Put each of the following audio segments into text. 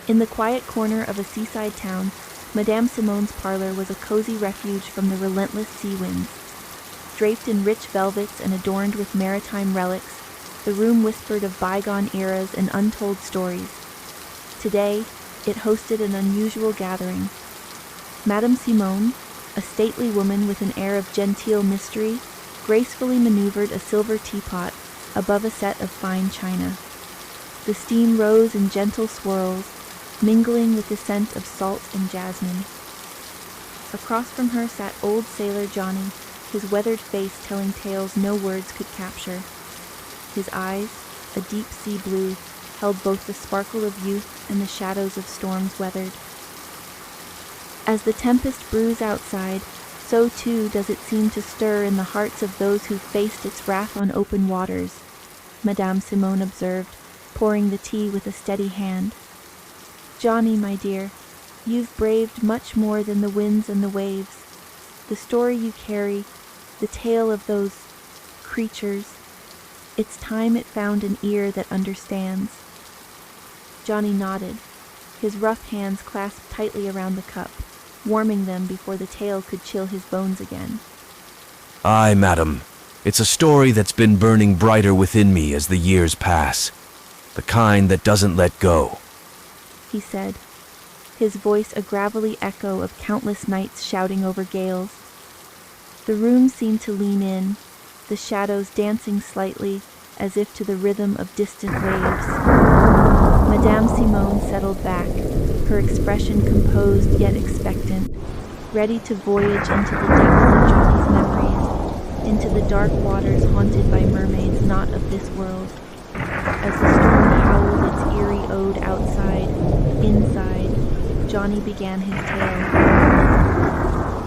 In the quiet corner of a seaside town, Madame Simone's parlor was a cozy refuge from the relentless sea winds. Draped in rich velvets and adorned with maritime relics, the room whispered of bygone eras and untold stories. Today, it hosted an unusual gathering. Madame Simone, a stately woman with an air of genteel mystery, gracefully maneuvered a silver teapot above a set of fine china. The steam rose in gentle swirls, mingling with the scent of salt and jasmine. Across from her sat old sailor Johnny, his weathered face telling tales no words could capture. His eyes, a deep sea blue, held both the sparkle of youth and the shadows of storms weathered. As the tempest brews outside, so too does it seem to stir in the hearts of those who faced its wrath on open waters, Madame Simone observed, pouring the tea with a steady hand. Johnny, my dear, you've braved much more than the winds and the waves. The story you carry, the tale of those creatures, it's time it found an ear that understands. Johnny nodded, his rough hands clasped tightly around the cup, warming them before the tale could chill his bones again. Aye, madam. It's a story that's been burning brighter within me as the years pass. The kind that doesn't let go, he said, his voice a gravelly echo of countless nights shouting over gales. The room seemed to lean in, the shadows dancing slightly as if to the rhythm of distant waves. Madame Simone settled back, her expression composed yet expectant, ready to voyage into the depths of Johnny's memories, into the dark waters haunted by mermaids not of this world. As the storm howled its eerie ode outside, inside, Johnny began his tale.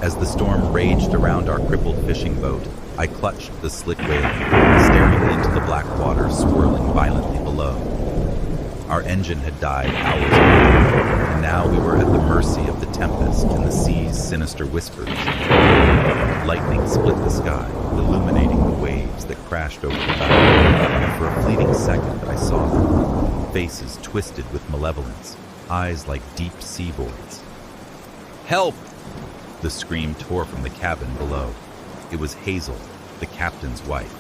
As the storm raged around our crippled fishing boat, I clutched the slick wave, staring into the black water swirling violently below. Our engine had died hours ago, and now we were at the mercy of the tempest and the sea's sinister whispers. Lightning split the sky, illuminating the waves that crashed over the bow, and for a fleeting second I saw them, faces twisted with malevolence, eyes like deep sea voids. "Help!" The scream tore from the cabin below. It was Hazel, the captain's wife.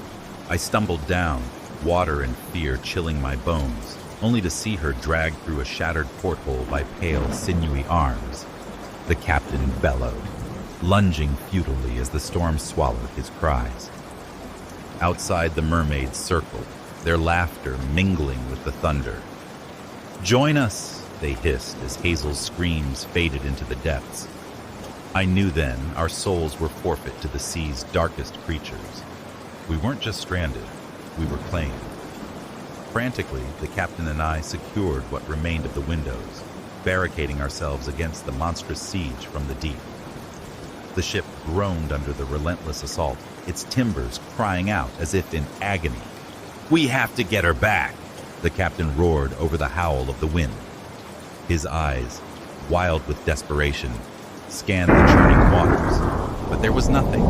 I stumbled down, water and fear chilling my bones, only to see her dragged through a shattered porthole by pale, sinewy arms. The captain bellowed, lunging futilely as the storm swallowed his cries. Outside, the mermaids circled, their laughter mingling with the thunder. "Join us," they hissed as Hazel's screams faded into the depths. I knew then our souls were forfeit to the sea's darkest creatures. We weren't just stranded, we were claimed. Frantically, the captain and I secured what remained of the windows, barricading ourselves against the monstrous siege from the deep. The ship groaned under the relentless assault, its timbers crying out as if in agony. "We have to get her back!" the captain roared over the howl of the wind. His eyes, wild with desperation, scanned the churning waters, but there was nothing,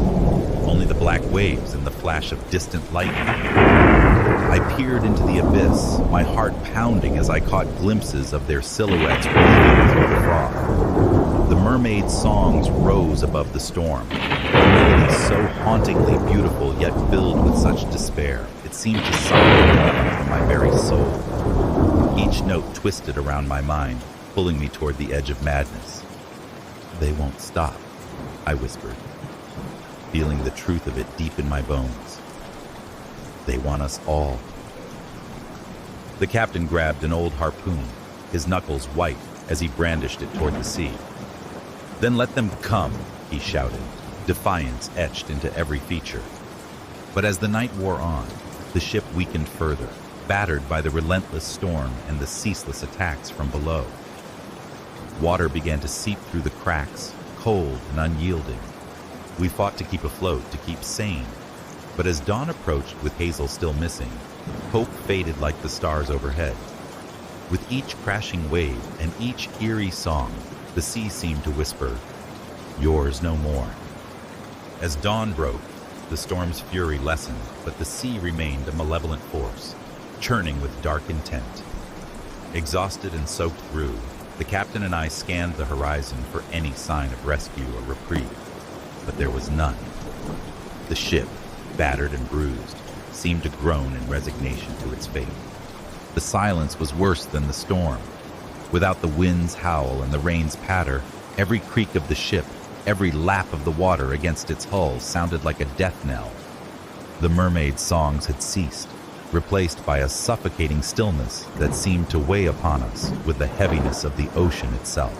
only the black waves and the flash of distant lightning. I peered into the abyss, my heart pounding as I caught glimpses of their silhouettes weaving through the fog. The mermaid songs rose above the storm, a melody so hauntingly beautiful yet filled with such despair, it seemed to suck me from my very soul. Each note twisted around my mind, pulling me toward the edge of madness. "They won't stop," I whispered, feeling the truth of it deep in my bones. "They want us all." The captain grabbed an old harpoon, his knuckles white as he brandished it toward the sea. "Then let them come," he shouted, defiance etched into every feature. But as the night wore on, the ship weakened further, battered by the relentless storm and the ceaseless attacks from below. Water began to seep through the cracks, cold and unyielding. We fought to keep afloat, to keep sane. But as dawn approached with Hazel still missing, hope faded like the stars overhead. With each crashing wave and each eerie song, the sea seemed to whisper, "Yours no more." As dawn broke, the storm's fury lessened, but the sea remained a malevolent force, churning with dark intent. Exhausted and soaked through, The captain and I scanned the horizon for any sign of rescue or reprieve, but there was none. The ship, battered and bruised, seemed to groan in resignation to its fate. The silence was worse than the storm. Without the wind's howl and the rain's patter, every creak of the ship, every lap of the water against its hull sounded like a death knell. The mermaid's songs had ceased, replaced by a suffocating stillness that seemed to weigh upon us with the heaviness of the ocean itself.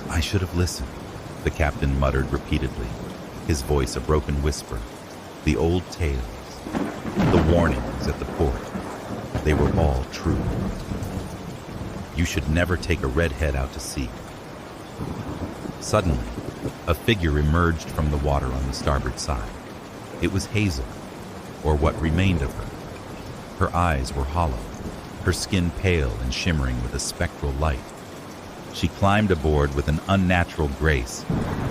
"I should have listened," the captain muttered repeatedly, his voice a broken whisper. The old tales, the warnings at the port, they were all true. You should never take a redhead out to sea. Suddenly, a figure emerged from the water on the starboard side. It was Hazel, or what remained of her. Her eyes were hollow, her skin pale and shimmering with a spectral light. She climbed aboard with an unnatural grace,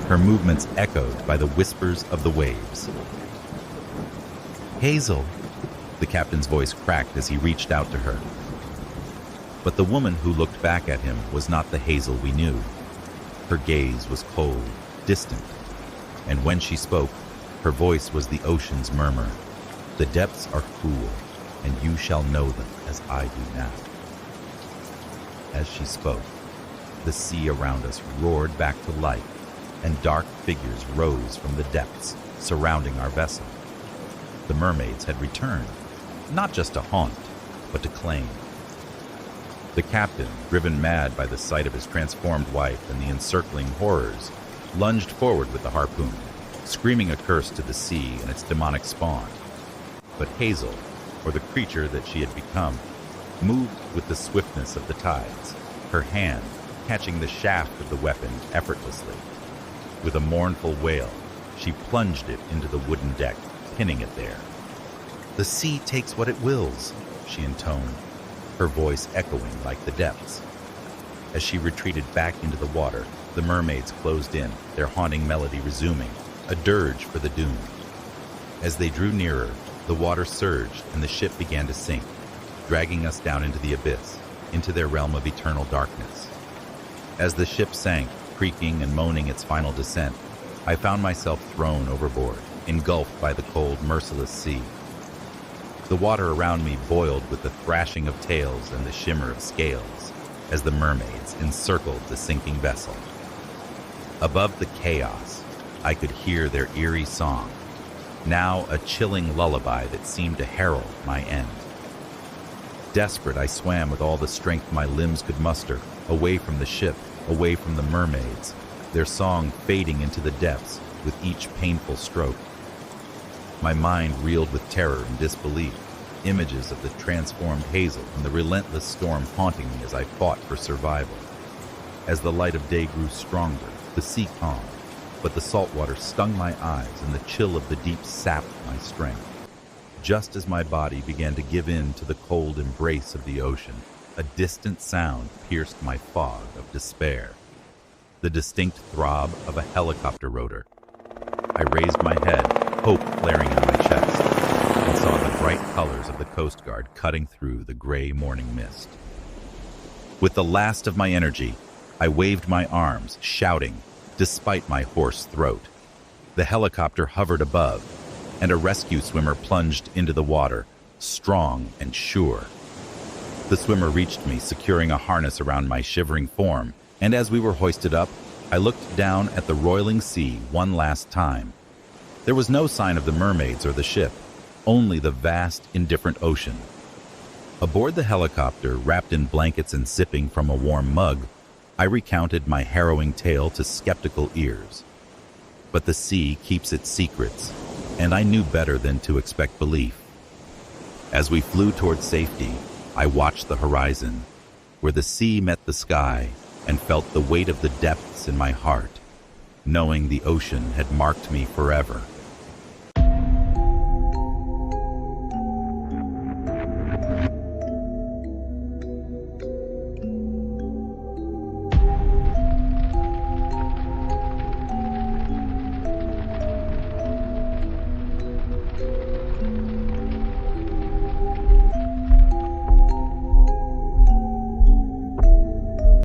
her movements echoed by the whispers of the waves. "Hazel," the captain's voice cracked as he reached out to her. But the woman who looked back at him was not the Hazel we knew. Her gaze was cold, distant, and when she spoke, her voice was the ocean's murmur. "The depths are cruel, and you shall know them as I do now." As she spoke, the sea around us roared back to life, and dark figures rose from the depths, surrounding our vessel. The mermaids had returned, not just to haunt, but to claim. The captain, driven mad by the sight of his transformed wife and the encircling horrors, lunged forward with the harpoon, screaming a curse to the sea and its demonic spawn. But Hazel, or the creature that she had become, moved with the swiftness of the tides, her hand catching the shaft of the weapon effortlessly. With a mournful wail, she plunged it into the wooden deck, pinning it there. "The sea takes what it wills," she intoned, her voice echoing like the depths. As she retreated back into the water, the mermaids closed in, their haunting melody resuming, a dirge for the doomed. As they drew nearer, the water surged and the ship began to sink, dragging us down into the abyss, into their realm of eternal darkness. As the ship sank, creaking and moaning its final descent, I found myself thrown overboard, engulfed by the cold, merciless sea. The water around me boiled with the thrashing of tails and the shimmer of scales as the mermaids encircled the sinking vessel. Above the chaos, I could hear their eerie song, now a chilling lullaby that seemed to herald my end. Desperate, I swam with all the strength my limbs could muster, away from the ship, away from the mermaids, their song fading into the depths with each painful stroke. My mind reeled with terror and disbelief, images of the transformed Hazel and the relentless storm haunting me as I fought for survival. As the light of day grew stronger, the sea calmed, but the salt water stung my eyes and the chill of the deep sapped my strength. Just as my body began to give in to the cold embrace of the ocean, a distant sound pierced my fog of despair. The distinct throb of a helicopter rotor. I raised my head, hope flaring in my chest, and saw the bright colors of the Coast Guard cutting through the gray morning mist. With the last of my energy, I waved my arms, shouting, despite my hoarse throat. The helicopter hovered above, and a rescue swimmer plunged into the water, strong and sure. The swimmer reached me, securing a harness around my shivering form, and as we were hoisted up, I looked down at the roiling sea one last time. There was no sign of the mermaids or the ship, only the vast, indifferent ocean. Aboard the helicopter, wrapped in blankets and sipping from a warm mug, I recounted my harrowing tale to skeptical ears. But the sea keeps its secrets, and I knew better than to expect belief. As we flew toward safety, I watched the horizon, where the sea met the sky, and felt the weight of the depths in my heart, knowing the ocean had marked me forever.